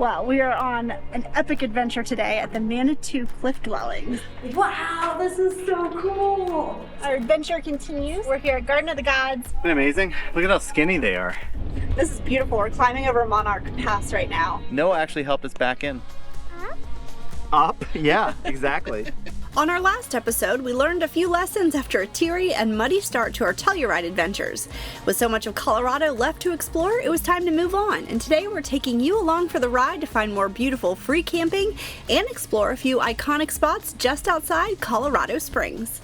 Well, we are on an epic adventure today at the Manitou cliff dwellings. Wow, this is so cool! Our adventure continues. We're here at Garden of the Gods. Isn't it amazing? Look at how skinny they are. This is beautiful. We're climbing over Monarch Pass right now. Noah actually helped us back in. Up? Yeah, exactly. On our last episode, we learned a few lessons after a teary and muddy start to our Telluride adventures. With so much of Colorado left to explore, it was time to move on, and today we're taking you along for the ride to find more beautiful free camping and explore a few iconic spots just outside Colorado Springs.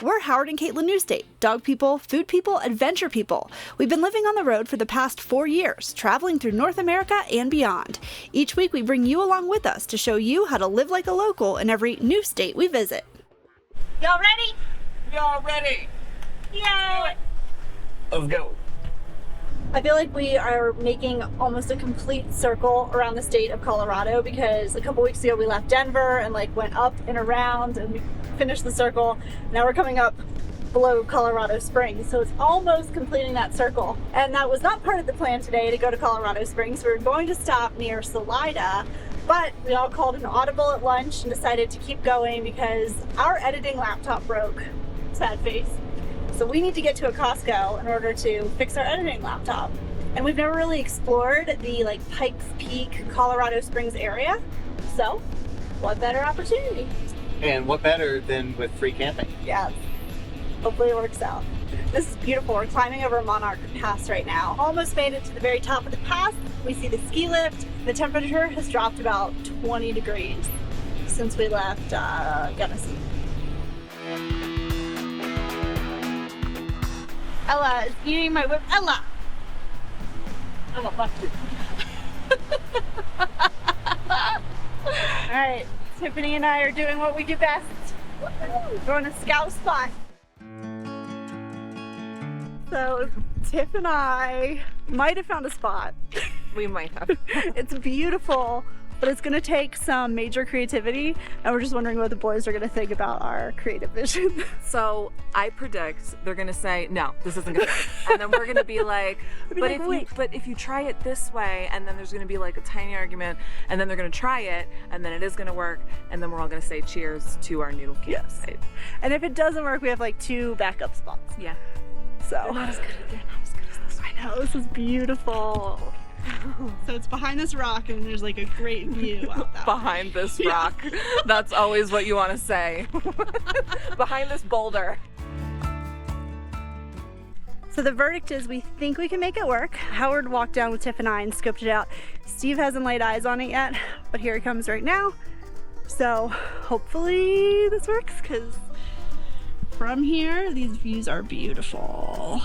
We're Howard and Caitlin Newstate, dog people, food people, adventure people. We've been living on the road for the past 4 years, traveling through North America and beyond. Each week we bring you along with us to show you how to live like a local in every new state we visit. Y'all ready? Y'all ready? Yay! Let's go. I feel like we are making almost a complete circle around the state of Colorado because a couple weeks ago we left Denver and went up and around and we finished the circle. Now we're coming up below Colorado Springs, so it's almost completing that circle. And that was not part of the plan today to go to Colorado Springs. We were going to stop near Salida, but we all called an audible at lunch and decided to keep going because our editing laptop broke. Sad face. So we need to get to a Costco in order to fix our editing laptop. And we've never really explored the Pikes Peak, Colorado Springs area. So what better opportunity? And what better than with free camping? Yeah, hopefully it works out. This is beautiful. We're climbing over Monarch Pass right now. Almost made it to the very top of the pass. We see the ski lift. The temperature has dropped about 20 degrees since we left Gunnison. Ella is eating my whip. Ella! Ella, fuck you. Alright, Tiffany and I are doing what we do best. We're on a scout spot. So, Tiff and I might have found a spot. We might have. It's beautiful, but it's going to take some major creativity, and we're just wondering what the boys are going to think about our creative vision. So I predict they're gonna say, no, this isn't gonna work. And then we're gonna be like, but if you try it this way, and then there's gonna be a tiny argument, and then they're gonna try it, and then it is gonna work, and then we're all gonna say cheers to our new campsite. And if it doesn't work, we have 2 backup spots. Yeah. So They're not as good as this one. I know, this is beautiful. So it's behind this rock and there's a great view out that Behind this rock. That's always what you want to say. Behind this boulder. So the verdict is we think we can make it work. Howard walked down with Tiff and I and scoped it out. Steve hasn't laid eyes on it yet, but here he comes right now. So hopefully this works because from here, these views are beautiful.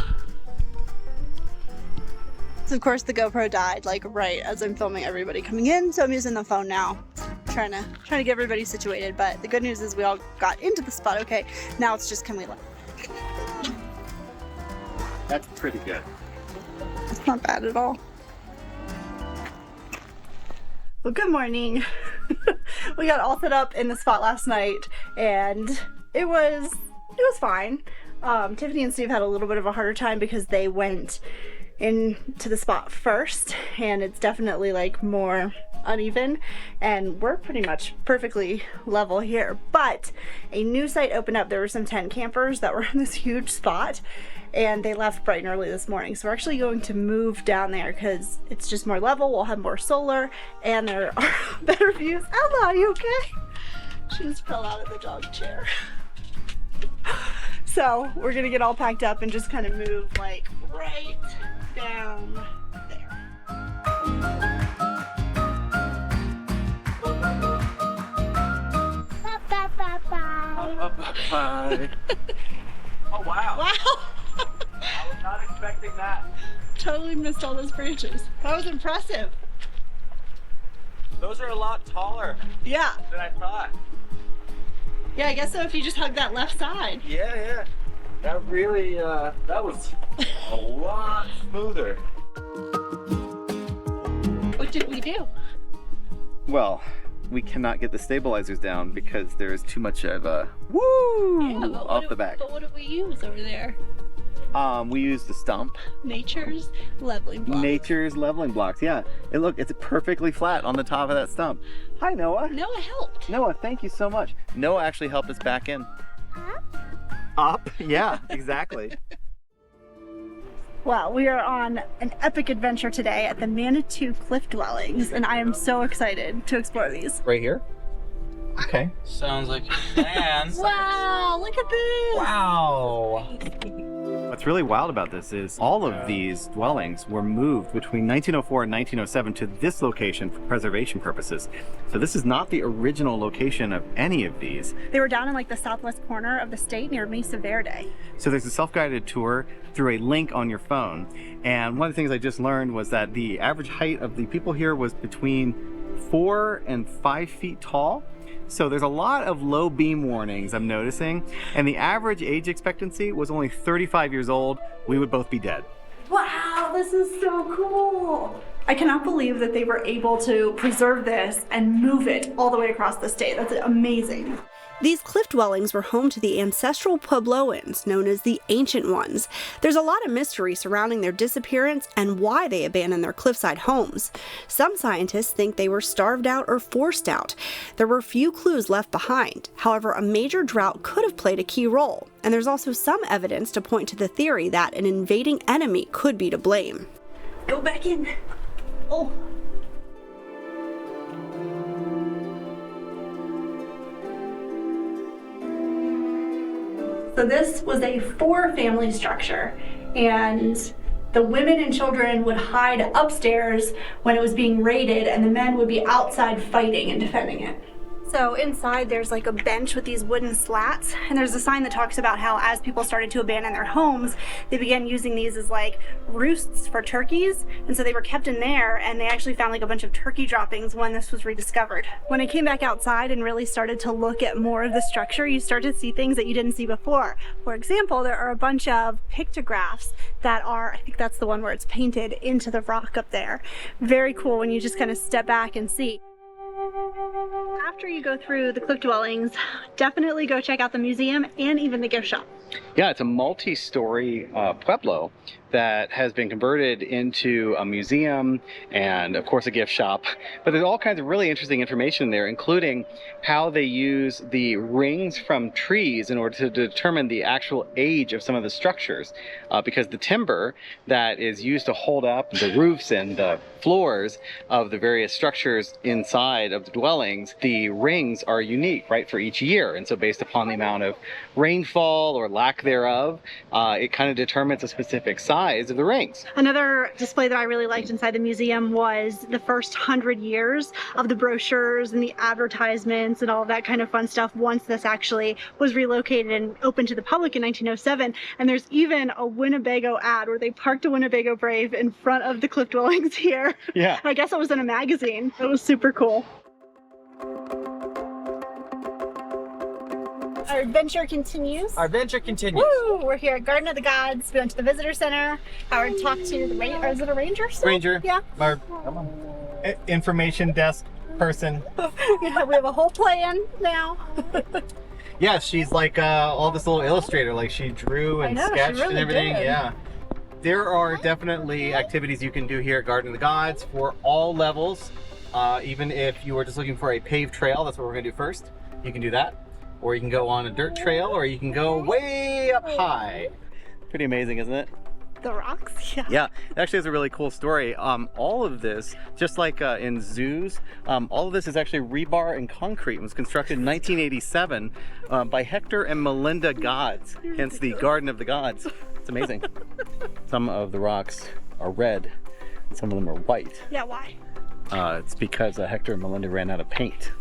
So of course the GoPro died right as I'm filming everybody coming in, so I'm using the phone now, trying to get everybody situated. But the good news is we all got into the spot okay. Now it's just, can we look? That's pretty good. It's not bad at all. Well, good morning. We got all set up in the spot last night and it was fine. Tiffany and Steve had a little bit of a harder time because they went into the spot first and it's definitely more uneven, and we're pretty much perfectly level here. But a new site opened up. There were some tent campers that were in this huge spot and they left bright and early this morning, so we're actually going to move down there because it's just more level. We'll have more solar and there are better views. Ella, are you okay? She just fell out of the dog chair. So we're gonna get all packed up and just kind of move right down there. Bye. Oh, wow. Wow! I was not expecting that. Totally missed all those branches. That was impressive. Those are a lot taller Yeah. than I thought. Yeah, I guess so if you just hug that left side. Yeah. That really, that was a lot smoother. What did we do? Well, we cannot get the stabilizers down because there is too much of a woo off the back. But what did we use over there? We used the stump. Nature's leveling block. Nature's leveling blocks, yeah. And look, it's perfectly flat on the top of that stump. Hi, Noah. Noah helped. Noah, thank you so much. Noah actually helped us back in. Up? Yeah, exactly. Well, we are on an epic adventure today at the Manitou cliff dwellings, and I am so excited to explore these. Right here? Okay. Sounds like a plan. Wow, look at this! Wow. What's really wild about this is all of these dwellings were moved between 1904 and 1907 to this location for preservation purposes. So this is not the original location of any of these. They were down in like the southwest corner of the state near Mesa Verde. So there's a self-guided tour through a link on your phone. And one of the things I just learned was that the average height of the people here was between 4 and 5 feet tall. So there's a lot of low beam warnings I'm noticing, and the average age expectancy was only 35 years old. We would both be dead. Wow, this is so cool! I cannot believe that they were able to preserve this and move it all the way across the state. That's amazing. These cliff dwellings were home to the ancestral Puebloans, known as the Ancient Ones. There's a lot of mystery surrounding their disappearance and why they abandoned their cliffside homes. Some scientists think they were starved out or forced out. There were few clues left behind. However, a major drought could have played a key role, and there's also some evidence to point to the theory that an invading enemy could be to blame. Go back in. Oh. So this was a 4-family structure, and the women and children would hide upstairs when it was being raided, and the men would be outside fighting and defending it. So inside there's like a bench with these wooden slats, and there's a sign that talks about how as people started to abandon their homes, they began using these as like roosts for turkeys, and so they were kept in there, and they actually found like a bunch of turkey droppings when this was rediscovered. When I came back outside and really started to look at more of the structure, you start to see things that you didn't see before. For example, there are a bunch of pictographs that are, I think that's the one where it's painted into the rock up there. Very cool when you just kind of step back and see. After you go through the cliff dwellings, definitely go check out the museum and even the gift shop. Yeah, it's a multi-story pueblo that has been converted into a museum and of course a gift shop. But there's all kinds of really interesting information there, including how they use the rings from trees in order to determine the actual age of some of the structures. Because the timber that is used to hold up the roofs and the floors of the various structures inside of the dwellings, the rings are unique, right, for each year. And so based upon the amount of rainfall or lack thereof, it kind of determines a specific size of the rings. Another display that I really liked inside the museum was the first 100 years of the brochures and the advertisements and all of that kind of fun stuff once this actually was relocated and opened to the public in 1907. And there's even a Winnebago ad where they parked a Winnebago Brave in front of the cliff dwellings here. Yeah. I guess it was in a magazine. It was super cool. Our adventure continues. Our adventure continues. Woo! We're here at Garden of the Gods. We went to the visitor center. Howard talked to the ranger. Is it a ranger still? Ranger. Yeah. Our information desk person. Yeah, we have a whole plan now. Yeah, she's like all this little illustrator. Like she drew and sketched really and everything. did. Yeah. There are definitely activities you can do here at Garden of the Gods for all levels. Even if you were just looking for a paved trail, that's what we're going to do first. You can do that. Or you can go on a dirt trail, or you can go way up high. Pretty amazing, isn't it? The rocks? Yeah. Yeah, it actually has a really cool story. All of this, just like in zoos, all of this is actually rebar and concrete. It was constructed in 1987 by Hector and Melinda Gods, hence the Garden of the Gods. It's amazing. Some of the rocks are red, and some of them are white. Yeah, why? It's because Hector and Melinda ran out of paint.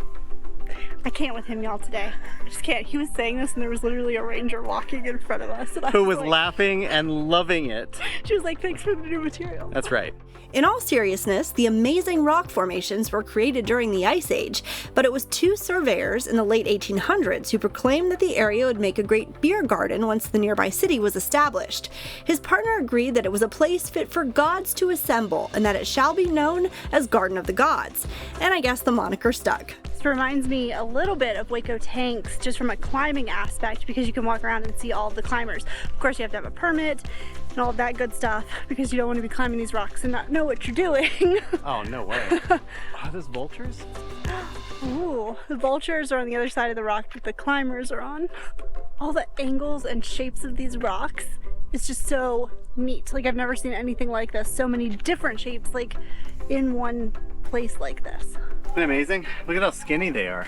I can't with him, y'all, today. I just can't. He was saying this and there was literally a ranger walking in front of us. And I Who was like, laughing and loving it. She was like, thanks for the new material. That's right. In all seriousness, the amazing rock formations were created during the Ice Age, but it was 2 surveyors in the late 1800s who proclaimed that the area would make a great beer garden once the nearby city was established. His partner agreed that it was a place fit for gods to assemble and that it shall be known as Garden of the Gods. And I guess the moniker stuck. reminds me a little bit of Waco Tanks, just from a climbing aspect, because you can walk around and see all the climbers. Of course, you have to have a permit and all of that good stuff, because you don't want to be climbing these rocks and not know what you're doing. Oh, no way. Are those vultures? Ooh, the vultures are on the other side of the rock that the climbers are on. All the angles and shapes of these rocks is just so neat. Like, I've never seen anything like this. So many different shapes, like, in one place like this. Isn't it amazing? Look at how skinny they are.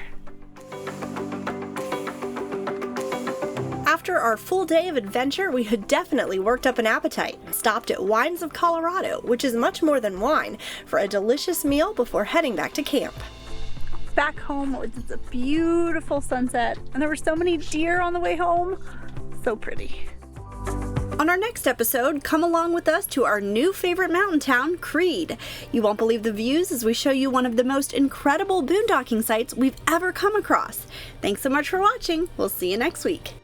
After our full day of adventure, we had definitely worked up an appetite and stopped at Wines of Colorado, which is much more than wine, for a delicious meal before heading back to camp. Back home, it's a beautiful sunset, and there were so many deer on the way home. So pretty. On our next episode, come along with us to our new favorite mountain town, Creed. You won't believe the views as we show you one of the most incredible boondocking sites we've ever come across. Thanks so much for watching. We'll see you next week.